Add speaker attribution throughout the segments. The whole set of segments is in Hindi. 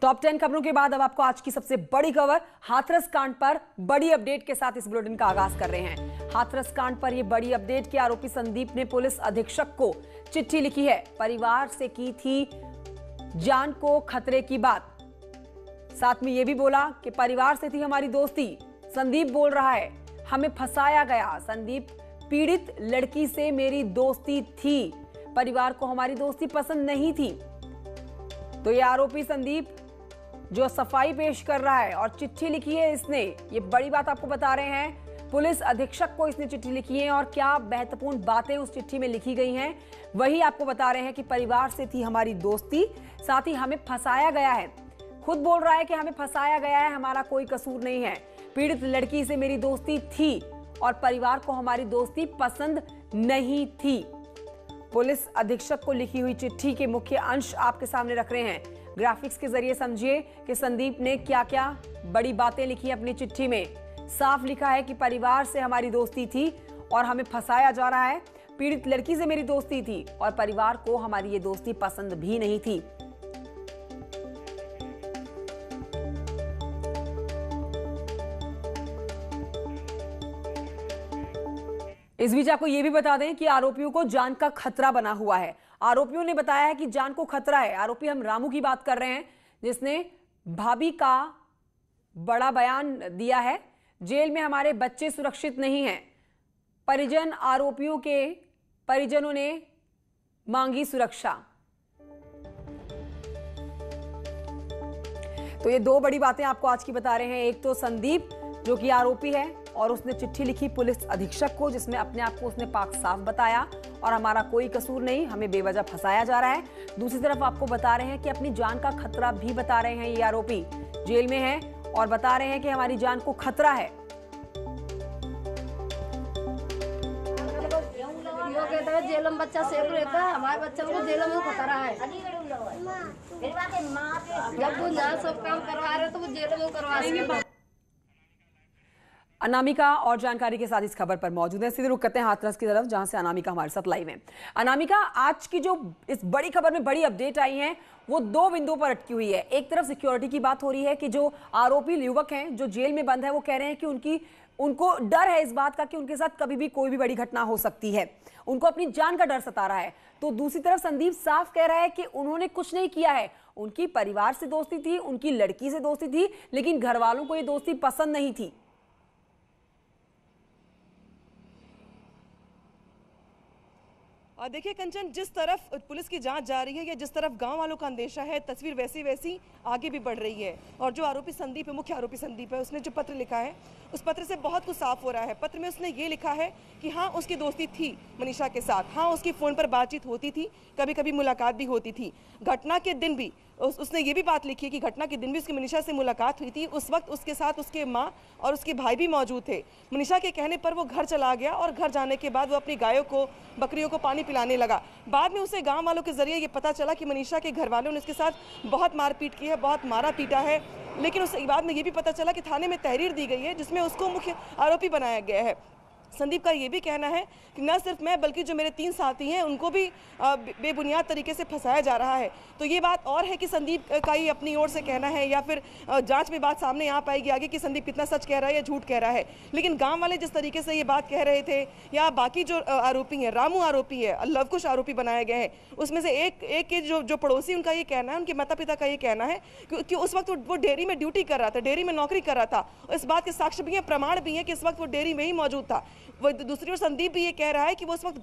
Speaker 1: टॉप 10 खबरों के बाद अब आपको आज की सबसे बड़ी खबर हाथरस कांड पर बड़ी अपडेट के साथ इस बुलेटिन का आगाज कर रहे हैं। हाथरस कांड पर यह बड़ी अपडेट कि आरोपी संदीप ने पुलिस अधीक्षक को चिट्ठी लिखी है। परिवार से की थी जान को खतरे की बात, साथ में यह भी बोला कि परिवार से थी हमारी दोस्ती। संदीप बोल रहा है हमें फंसाया गया। संदीप पीड़ित लड़की से मेरी दोस्ती थी, परिवार को हमारी दोस्ती पसंद नहीं थी। तो ये आरोपी संदीप जो सफाई पेश कर रहा है और चिट्ठी लिखी है इसने, ये बड़ी बात आपको बता रहे हैं। पुलिस अधीक्षक को इसने चिट्ठी लिखी है और क्या महत्वपूर्ण बातें उस चिट्ठी में लिखी गई हैं वही आपको बता रहे हैं कि परिवार से थी हमारी दोस्ती, साथ ही हमें फंसाया गया है। खुद बोल रहा है कि हमें फंसाया गया है, हमारा कोई कसूर नहीं है। पीड़ित लड़की से मेरी दोस्ती थी और परिवार को हमारी दोस्ती पसंद नहीं थी। पुलिस अधीक्षक को लिखी हुई चिट्ठी के मुख्य अंश आपके सामने रख रहे हैं। ग्राफिक्स के जरिए समझिए कि संदीप ने क्या क्या बड़ी बातें लिखी अपनी चिट्ठी में। साफ लिखा है कि परिवार से हमारी दोस्ती थी और हमें फंसाया जा रहा है। पीड़ित लड़की से मेरी दोस्ती थी और परिवार को हमारी ये दोस्ती पसंद भी नहीं थी। इस बीच आपको यह भी बता दें कि आरोपियों को जान का खतरा बना हुआ है। आरोपियों ने बताया है कि जान को खतरा है। आरोपी हम रामू की बात कर रहे हैं जिसने भाभी का बड़ा बयान दिया है। जेल में हमारे बच्चे सुरक्षित नहीं हैं। परिजन आरोपियों के परिजनों ने मांगी सुरक्षा। तो ये दो बड़ी बातें आपको आज की बता रहे हैं। एक तो संदीप जो कि आरोपी है और उसने चिट्ठी लिखी पुलिस अधीक्षक को जिसमें अपने आप को उसने पाक साफ बताया और हमारा कोई कसूर नहीं, हमें बेवजह फंसाया जा रहा है। दूसरी तरफ आपको बता रहे हैं कि अपनी जान का खतरा भी बता रहे हैं। ये आरोपी जेल में है और बता रहे हैं कि हमारी जान को खतरा है।
Speaker 2: जेल में बच्चा सेफ रहता है, हमारे बच्चे को जेल में खतरा है। जब वो यहाँ सब काम करवा रहे तो वो जेल में करवा रहे।
Speaker 1: अनामिका और जानकारी के साथ इस खबर पर मौजूद है। सीधे रुक करते हैं हाथरस की तरफ जहां से अनामिका हमारे साथ लाइव है। अनामिका, आज की जो इस बड़ी खबर में बड़ी अपडेट आई है वो दो बिंदुओं पर अटकी हुई है। एक तरफ सिक्योरिटी की बात हो रही है कि जो आरोपी युवक हैं जो जेल में बंद है वो कह रहे हैं कि उनको डर है इस बात का कि उनके साथ कभी भी कोई भी बड़ी घटना हो सकती है, उनको अपनी जान का डर सता रहा है। तो दूसरी तरफ संदीप साफ कह रहा है कि उन्होंने कुछ नहीं किया है, उनकी परिवार से दोस्ती थी, उनकी लड़की से दोस्ती थी, लेकिन घर वालों को ये दोस्ती पसंद नहीं थी।
Speaker 3: देखिए कंचन, जिस तरफ पुलिस की जांच जा रही है या जिस तरफ गांव वालों का अंदेशा है, तस्वीर वैसी वैसी आगे भी बढ़ रही है। और जो आरोपी संदीप है, मुख्य आरोपी संदीप है, उसने जो पत्र लिखा है उस पत्र से बहुत कुछ साफ हो रहा है। पत्र में उसने ये लिखा है कि हाँ उसकी दोस्ती थी मनीषा के साथ, हाँ उसकी फ़ोन पर बातचीत होती थी, कभी कभी मुलाकात भी होती थी। घटना के दिन भी उसने ये भी बात लिखी है कि घटना के दिन भी उसकी मनीषा से मुलाकात हुई थी। उस वक्त उसके साथ उसके माँ और उसके भाई भी मौजूद थे। मनीषा के कहने पर वो घर चला गया और घर जाने के बाद वो अपनी गायों को, बकरियों को पानी पिलाने लगा। बाद में उसे गांव वालों के जरिए ये पता चला कि मनीषा के घर वालों ने उसके साथ बहुत मारपीट की है, बहुत मारा पीटा है। लेकिन उसके बाद में ये भी पता चला कि थाने में तहरीर दी गई है जिसमें उसको मुख्य आरोपी बनाया गया है। संदीप का ये भी कहना है कि न सिर्फ मैं बल्कि जो मेरे 3 साथी हैं उनको भी बेबुनियाद तरीके से फंसाया जा रहा है। तो ये बात और है कि संदीप का ही अपनी ओर से कहना है या फिर जांच में बात सामने आ पाएगी आगे कि संदीप कितना सच कह रहा है या झूठ कह रहा है। लेकिन गांव वाले जिस तरीके से ये बात कह रहे थे या बाकी जो आरोपी हैं, रामू आरोपी है, लवकुश आरोपी बनाए गए हैं, उसमें से एक के जो पड़ोसी उनका ये कहना है, उनके माता पिता का ये कहना है कि उस वक्त वो डेयरी में ड्यूटी कर रहा था, डेयरी में नौकरी कर रहा था। इस बात के साक्ष्य भी हैं, प्रमाण भी हैं कि इस वक्त वो डेयरी में ही मौजूद था। वो दूसरी ओर संदीप भी ये कह रहा है कि वो उस वक्त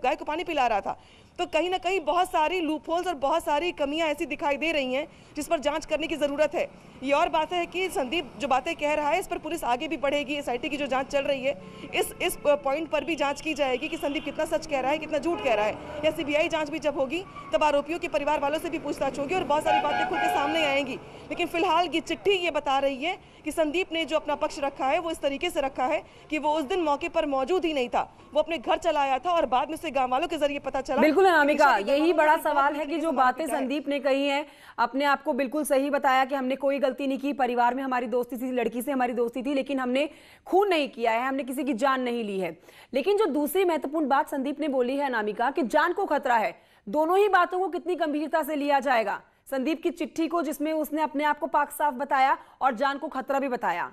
Speaker 3: गाय को पानी पिला रहा था। तो कहीं ना कहीं बहुत सारी लूपहोल्स और बहुत सारी कमियां ऐसी दिखाई दे रही हैं जिस पर जांच करने की ज़रूरत है। ये और बात है कि संदीप जो बातें कह रहा है इस पर पुलिस आगे भी बढ़ेगी। एसआईटी की जो जांच चल रही है इस पॉइंट पर भी जांच की जाएगी कि संदीप कितना सच कह रहा है, कितना झूठ कह रहा है। या सीबीआई जांच भी जब होगी तब आरोपियों के परिवार वालों से भी पूछताछ होगी और बहुत सारी बातें खुल के सामने आएंगी। लेकिन फिलहाल ये चिट्ठी ये बता रही है कि संदीप ने जो अपना पक्ष रखा है वो इस तरीके से रखा है कि वो उस दिन मौके पर मौजूद ही नहीं था, वो अपने घर चला आया था और बाद में उसे गांव वालों के जरिए पता चला।
Speaker 1: बिल्कुल अनामिका, यही बड़ा सवाल है कि जो बातें संदीप ने कही हैं, अपने आप को बिल्कुल सही बताया कि हमने कोई गलती नहीं की, परिवार में हमारी दोस्ती थी, लड़की से हमारी दोस्ती थी, लेकिन हमने खून नहीं किया है, हमने किसी की जान नहीं ली है। लेकिन जो दूसरी महत्वपूर्ण बात संदीप ने बोली है अनामिका कि जान को खतरा है, दोनों ही बातों को कितनी गंभीरता से लिया जाएगा। संदीप की चिट्ठी को, जिसमें उसने अपने आप को पाक साफ बताया और जान को खतरा भी बताया।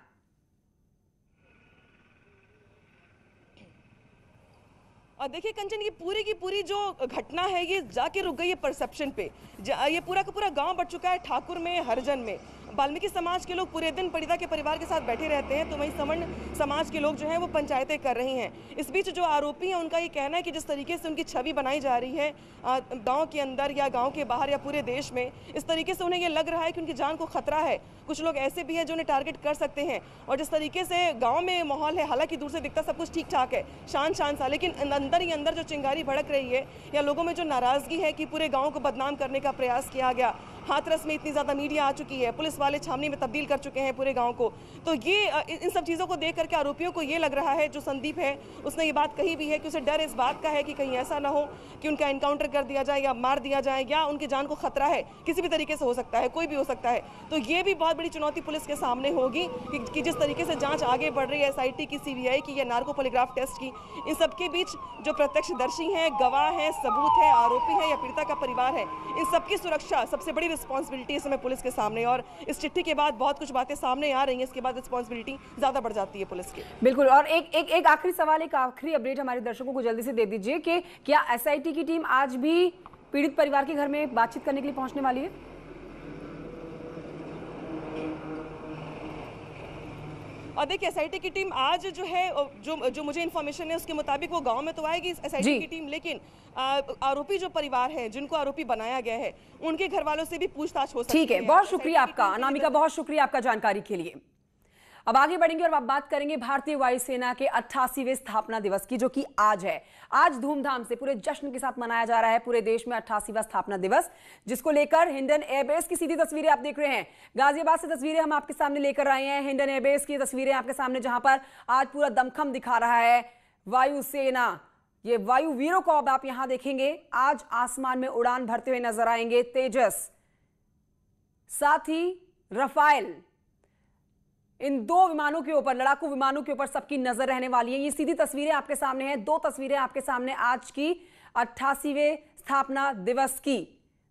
Speaker 3: और देखिए कंचन, ये पूरी की पूरी जो घटना है ये जाके रुक गई है परसेप्शन पे। ये पूरा का पूरा गांव बढ़ चुका है ठाकुर में, हरिजन में। वाल्मीकि समाज के लोग पूरे दिन पीड़िता के परिवार के साथ बैठे रहते हैं, तो वहीं सवर्ण समाज के लोग जो हैं वो पंचायतें कर रही हैं। इस बीच जो आरोपी हैं उनका ये कहना है कि जिस तरीके से उनकी छवि बनाई जा रही है गांव के अंदर या गांव के बाहर या पूरे देश में, इस तरीके से उन्हें ये लग रहा है कि उनकी जान को खतरा है। कुछ लोग ऐसे भी हैं जो उन्हें टारगेट कर सकते हैं। और जिस तरीके से गाँव में माहौल है, हालांकि दूर से दिखता सब कुछ ठीक ठाक है, शान सा, लेकिन अंदर ही अंदर जो चिंगारी भड़क रही है या लोगों में जो नाराजगी है कि पूरे गाँव को बदनाम करने का प्रयास किया गया। हाथरस में इतनी ज़्यादा मीडिया आ चुकी है, पुलिस वाले छावनी में तब्दील कर चुके हैं पूरे गांव को। तो ये इन सब चीज़ों को देख करके आरोपियों को ये लग रहा है, जो संदीप है उसने ये बात कही भी है कि उसे डर इस बात का है कि कहीं ऐसा ना हो कि उनका एनकाउंटर कर दिया जाए या मार दिया जाए, या उनकी जान को खतरा है, किसी भी तरीके से हो सकता है, कोई भी हो सकता है। तो ये भी बहुत बड़ी चुनौती पुलिस के सामने होगी कि जिस तरीके से जाँच आगे बढ़ रही है, SIT की, CBI की या नार्को पॉलीग्राफ टेस्ट की, इन सबके बीच जो प्रत्यक्षदर्शी हैं, गवाह हैं, सबूत है, आरोपी है या पीड़िता का परिवार है, इन सबकी सुरक्षा सबसे बड़ी रिस्पॉन्सिबिलिटी इस समय पुलिस के सामने। और इस चिट्ठी के बाद बहुत कुछ बातें सामने आ रही हैं, इसके बाद रिस्पॉन्सिबिलिटी ज्यादा बढ़ जाती है पुलिस की।
Speaker 1: बिल्कुल। और एक आखिरी सवाल, एक आखिरी अपडेट हमारे दर्शकों को जल्दी से दे दीजिए कि क्या SIT की टीम आज भी पीड़ित परिवार के घर में बातचीत करने के लिए पहुंचने वाली है?
Speaker 3: और देखिए SIT की टीम आज जो है, जो मुझे इन्फॉर्मेशन है उसके मुताबिक वो गांव में तो आएगी SIT की टीम, लेकिन आरोपी जो परिवार है, जिनको आरोपी बनाया गया है, उनके घर वालों से भी पूछताछ हो सकती है।
Speaker 1: ठीक है, बहुत शुक्रिया आपका अनामिका, बहुत शुक्रिया आपका जानकारी के लिए। अब आगे बढ़ेंगे और अब बात करेंगे भारतीय वायुसेना के 88वें स्थापना दिवस की, जो कि आज है। आज धूमधाम से पूरे जश्न के साथ मनाया जा रहा है पूरे देश में 88वां स्थापना दिवस, जिसको लेकर हिंडन एयरबेस की सीधी तस्वीरें आप देख रहे हैं। गाजियाबाद से तस्वीरें हम आपके सामने लेकर आए हैं। हिंडन एयरबेस की तस्वीरें आपके सामने, जहां पर आज पूरा दमखम दिखा रहा है वायुसेना। ये वायु वीरों को अब आप यहां देखेंगे। आज आसमान में उड़ान भरते हुए नजर आएंगे तेजस, साथ ही रफाल। इन दो विमानों के ऊपर, लड़ाकू विमानों के ऊपर सबकी नजर रहने वाली है। ये सीधी तस्वीरें आपके सामने हैं, दो तस्वीरें आपके सामने आज की 88वें स्थापना दिवस की।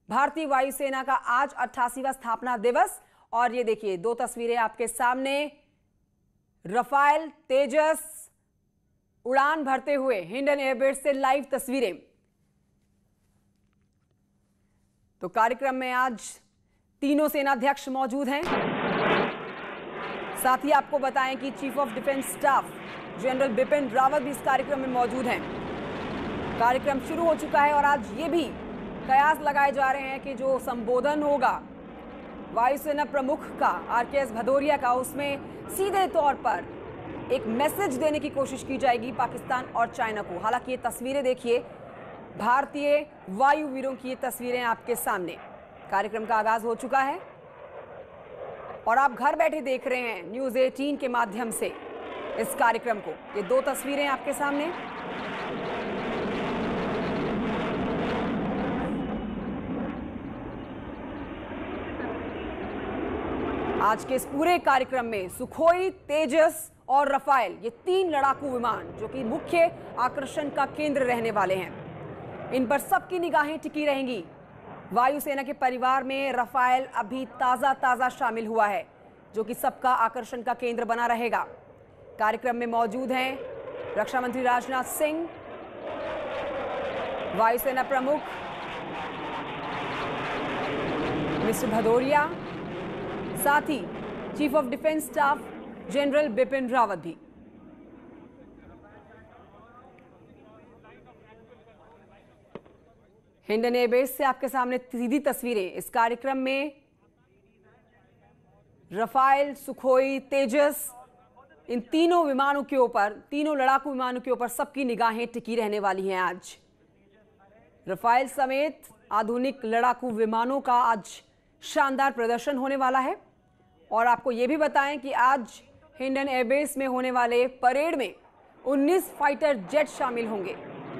Speaker 1: भारतीय वायुसेना का आज 88वां स्थापना दिवस। और ये देखिए दो तस्वीरें आपके सामने, रफाल, तेजस उड़ान भरते हुए, हिंडन एयरबेस से लाइव तस्वीरें। तो कार्यक्रम में आज तीनों सेनाध्यक्ष मौजूद हैं। साथ ही आपको बताएं कि chief of defence staff general Bipin Rawat भी इस कार्यक्रम में मौजूद हैं। कार्यक्रम शुरू हो चुका है और आज ये भी कयास लगाए जा रहे हैं कि जो संबोधन होगा वायुसेना प्रमुख का, RKS भदौरिया का, उसमें सीधे तौर पर एक मैसेज देने की कोशिश की जाएगी पाकिस्तान और चाइना को। हालांकि ये तस्वीरें देखिए, भारतीय वायु वीरों की ये तस्वीरें आपके सामने। कार्यक्रम का आगाज हो चुका है और आप घर बैठे देख रहे हैं न्यूज़ 18 के माध्यम से इस कार्यक्रम को। ये दो तस्वीरें आपके सामने। आज के इस पूरे कार्यक्रम में सुखोई, तेजस और रफाल, ये तीन लड़ाकू विमान जो कि मुख्य आकर्षण का केंद्र रहने वाले हैं, इन पर सबकी निगाहें टिकी रहेंगी। वायुसेना के परिवार में रफाल अभी ताजा शामिल हुआ है, जो कि सबका आकर्षण का केंद्र बना रहेगा। कार्यक्रम में मौजूद हैं रक्षा मंत्री राजनाथ सिंह, वायुसेना प्रमुख मिस्टर भदौरिया, साथ ही chief of defence staff general Bipin Rawat भी। हिंडन एयरबेस से आपके सामने सीधी तस्वीरें। इस कार्यक्रम में रफाल, सुखोई, तेजस, इन तीनों विमानों के ऊपर, तीनों लड़ाकू विमानों के ऊपर सबकी निगाहें टिकी रहने वाली हैं। आज रफाल समेत आधुनिक लड़ाकू विमानों का आज शानदार प्रदर्शन होने वाला है। और आपको यह भी बताएं कि आज हिंडन एयरबेस में होने वाले परेड में 19 फाइटर जेट शामिल होंगे।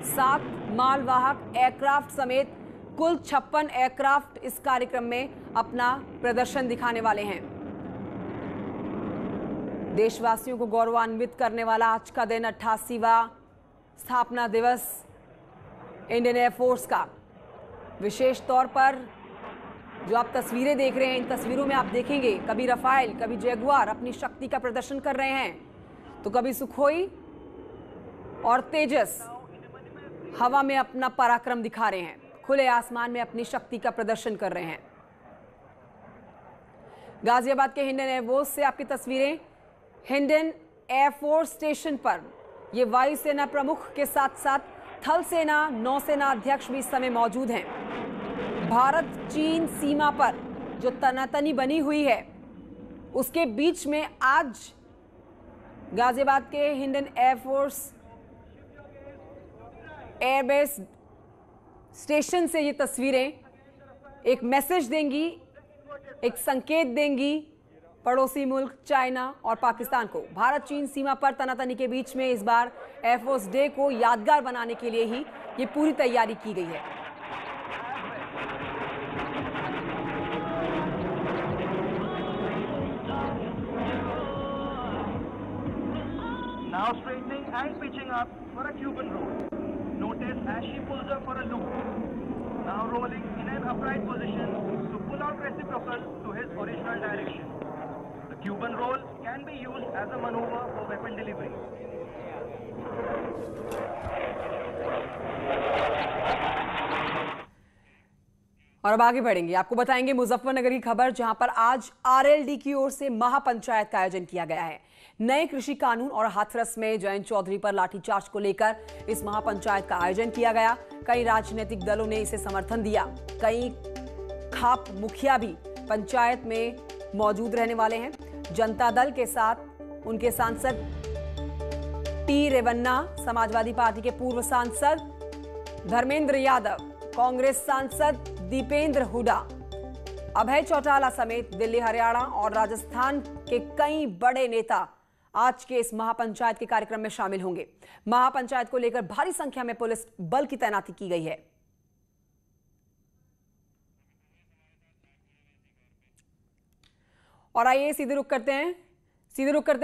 Speaker 1: 7 मालवाहक एयरक्राफ्ट समेत कुल 56 एयरक्राफ्ट इस कार्यक्रम में अपना प्रदर्शन दिखाने वाले हैं। देशवासियों को गौरवान्वित करने वाला आज का दिन, 88वां स्थापना दिवस इंडियन एयरफोर्स का। विशेष तौर पर जो आप तस्वीरें देख रहे हैं, इन तस्वीरों में आप देखेंगे कभी रफाल, कभी जैगुआर अपनी शक्ति का प्रदर्शन कर रहे हैं, तो कभी सुखोई और तेजस हवा में अपना पराक्रम दिखा रहे हैं, खुले आसमान में अपनी शक्ति का प्रदर्शन कर रहे हैं। गाजियाबाद के हिंडन एयरफोर्स से आपकी तस्वीरें। हिंडन एयरफोर्स स्टेशन पर ये वायुसेना प्रमुख के साथ साथ थल सेना, नौसेना अध्यक्ष भी इस समय मौजूद हैं। भारत चीन सीमा पर जो तनातनी बनी हुई है, उसके बीच में आज गाजियाबाद के हिंडन एयरफोर्स एयरबेस स्टेशन से ये तस्वीरें एक मैसेज देंगी, एक संकेत देंगी पड़ोसी मुल्क चाइना और पाकिस्तान को। भारत चीन सीमा पर तनातनी के बीच में इस बार एयरफोर्स डे को यादगार बनाने के लिए ही ये पूरी तैयारी की गई है।
Speaker 4: Now straightening and pitching up for a Cuban roll. Notice as she pulls up for a loop. Now rolling in an upright position to pull out reciprocal to his original direction. The Cuban roll can be used as a maneuver for weapon delivery.
Speaker 1: और अब आगे बढ़ेंगे, आपको बताएंगे मुजफ्फरनगर की खबर, जहां पर आज आरएलडी की ओर से महापंचायत का आयोजन किया गया है। नए कृषि कानून और हाथरस में जयंत चौधरी पर लाठीचार्ज को लेकर इस महापंचायत का आयोजन किया गया। कई राजनीतिक दलों ने इसे समर्थन दिया। कई खाप मुखिया भी पंचायत में मौजूद रहने वाले हैं। जनता दल के साथ उनके सांसद टी रेवन्ना, समाजवादी पार्टी के पूर्व सांसद धर्मेंद्र यादव, कांग्रेस सांसद दीपेंद्र हुडा, अभय चौटाला समेत दिल्ली, हरियाणा और राजस्थान के कई बड़े नेता आज के इस महापंचायत के कार्यक्रम में शामिल होंगे। महापंचायत को लेकर भारी संख्या में पुलिस बल की तैनाती की गई है। और आइए सीधे रुख करते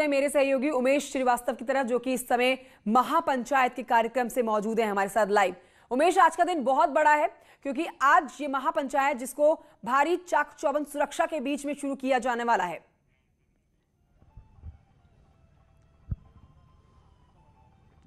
Speaker 1: हैं मेरे सहयोगी उमेश श्रीवास्तव की तरफ, जो कि इस समय महापंचायत के कार्यक्रम से मौजूद है हमारे साथ लाइव। उमेश, आज का दिन बहुत बड़ा है क्योंकि आज ये महापंचायत, जिसको भारी चाक चौबंद सुरक्षा के बीच में शुरू किया जाने वाला है।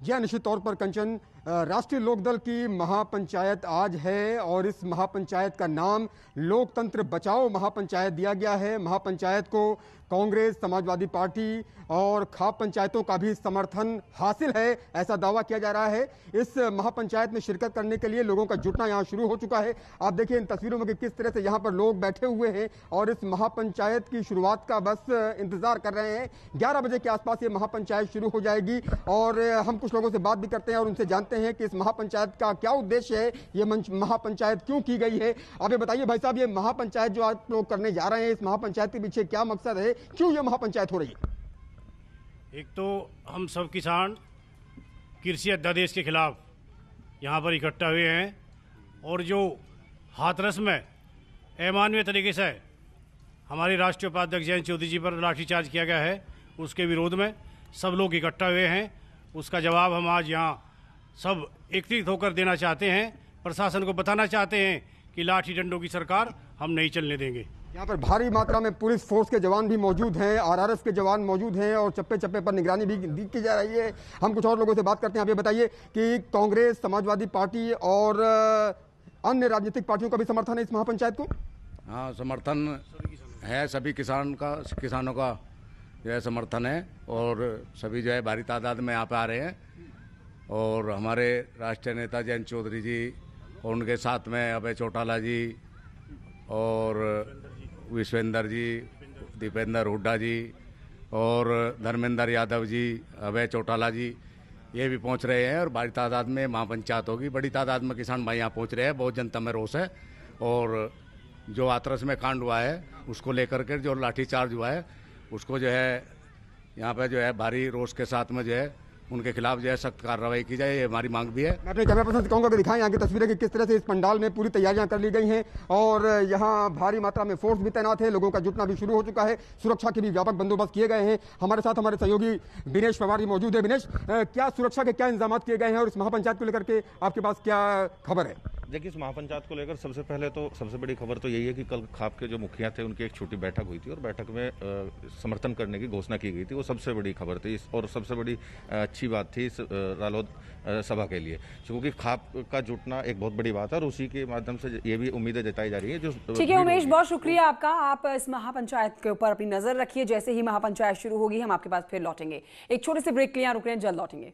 Speaker 5: जी निश्चित तौर पर कंचन, राष्ट्रीय लोकदल की महापंचायत आज है और इस महापंचायत का नाम लोकतंत्र बचाओ महापंचायत दिया गया है। महापंचायत को कांग्रेस, समाजवादी पार्टी और खाप पंचायतों का भी समर्थन हासिल है, ऐसा दावा किया जा रहा है। इस महापंचायत में शिरकत करने के लिए लोगों का जुटना यहाँ शुरू हो चुका है। आप देखिए इन तस्वीरों में कि किस तरह से यहाँ पर लोग बैठे हुए हैं और इस महापंचायत की शुरुआत का बस इंतजार कर रहे हैं। 11 बजे के आसपास ये महापंचायत शुरू हो जाएगी और हम कुछ लोगों से बात भी करते हैं और उनसे जानते हैं कि इस महापंचायत का क्या उद्देश्य है, ये महापंचायत क्यों की गई है। आप ये बताइए भाई साहब, ये महापंचायत जो आप लोग करने जा रहे हैं, इस महापंचायत के पीछे क्या मकसद है, क्यों ये महापंचायत हो रही है?
Speaker 6: एक तो हम सब किसान कृषि अध्यादेश के खिलाफ यहाँ पर इकट्ठा हुए हैं और जो हाथरस में अमानवीय तरीके से हमारे राष्ट्रीय उपाध्यक्ष जयंत चौधरी जी पर लाठीचार्ज किया गया है, उसके विरोध में सब लोग इकट्ठा हुए हैं। उसका जवाब हम आज यहाँ सब एकत्रित होकर देना चाहते हैं। प्रशासन को बताना चाहते हैं कि लाठी डंडों की सरकार हम नहीं चलने देंगे।
Speaker 5: यहाँ पर भारी मात्रा में पुलिस फोर्स के जवान भी मौजूद हैं, आरआरएफ के जवान मौजूद हैं और चप्पे चप्पे पर निगरानी भी की जा रही है। हम कुछ और लोगों से बात करते हैं। आप ये बताइए कि कांग्रेस, समाजवादी पार्टी और अन्य राजनीतिक पार्टियों का भी समर्थन है इस महापंचायत को?
Speaker 7: हाँ, समर्थन है, सभी किसानों का जो है समर्थन है और सभी जो है भारी तादाद में यहाँ पे आ रहे हैं। और हमारे राष्ट्रीय नेता जयंत चौधरी जी और उनके साथ में अभय चौटाला जी और विश्वेंद्र जी, दीपेंद्र हुड्डा जी और धर्मेंद्र यादव जी, अभय चौटाला जी, ये भी पहुंच रहे हैं और भारी तादाद में महापंचायत होगी। बड़ी तादाद में किसान भाई यहाँ पहुंच रहे हैं। बहुत जनता में रोष है और जो हाथरस में कांड हुआ है उसको लेकर के जो लाठीचार्ज हुआ है उसको जो है यहाँ पे जो है भारी रोष के साथ में जो है उनके खिलाफ जो है सख्त कार्रवाई की जाए, ये हमारी मांग भी है।
Speaker 5: मैं अपने कैमरा पर्सन से कहूँगा कि दिखाएं यहाँ की तस्वीरें कि किस तरह से इस पंडाल में पूरी तैयारियां कर ली गई हैं और यहाँ भारी मात्रा में फोर्स भी तैनात है, लोगों का जुटना भी शुरू हो चुका है, सुरक्षा के भी व्यापक बंदोबस्त किए गए हैं। हमारे साथ हमारे सहयोगी विनेश पवार भी मौजूद है। विनेश, क्या सुरक्षा के क्या इंतजाम किए गए हैं और इस महापंचायत को लेकर के आपके पास क्या खबर है?
Speaker 8: देखिए, इस महापंचायत को लेकर सबसे पहले तो सबसे बड़ी खबर तो यही है कि कल खाप के जो मुखिया थे उनकी एक छोटी बैठक हुई थी और बैठक में समर्थन करने की घोषणा की गई थी। वो सबसे बड़ी खबर थी और सबसे बड़ी अच्छी बात थी इस रालोद सभा के लिए, क्योंकि खाप का जुटना एक बहुत बड़ी बात है और उसी के माध्यम से ये भी उम्मीदें जताई जा रही है। जो
Speaker 1: ठीक है उमेश, बहुत शुक्रिया आपका। आप इस महापंचायत के ऊपर अपनी नजर रखिए, जैसे ही महापंचायत शुरू होगी हम आपके पास फिर लौटेंगे। एक छोटे से ब्रेक के लिए रुक रहे हैं, जल्द लौटेंगे।